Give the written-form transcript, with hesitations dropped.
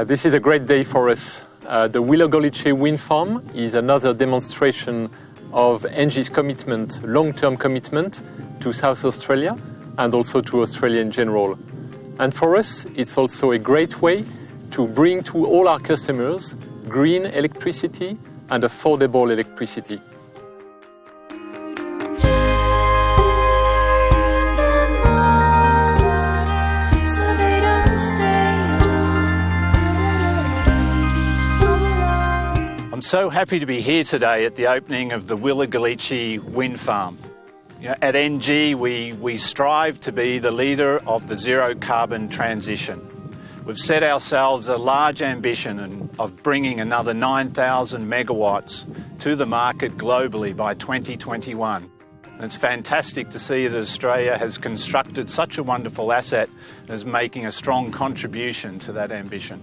This is a great day for us. The Willogoleche Wind Farm is another demonstration of Engie's commitment, long-term commitment to South Australia and also to Australia in general. And for us, it's also a great way to bring to all our customers green electricity and affordable electricity. I'm so happy to be here today at the opening of the Willogoleche Wind Farm. At Engie, we strive to be the leader of the zero carbon transition. We've set ourselves a large ambition of bringing another 9,000 megawatts to the market globally by 2021. And it's fantastic to see that Australia has constructed such a wonderful asset and is making a strong contribution to that ambition.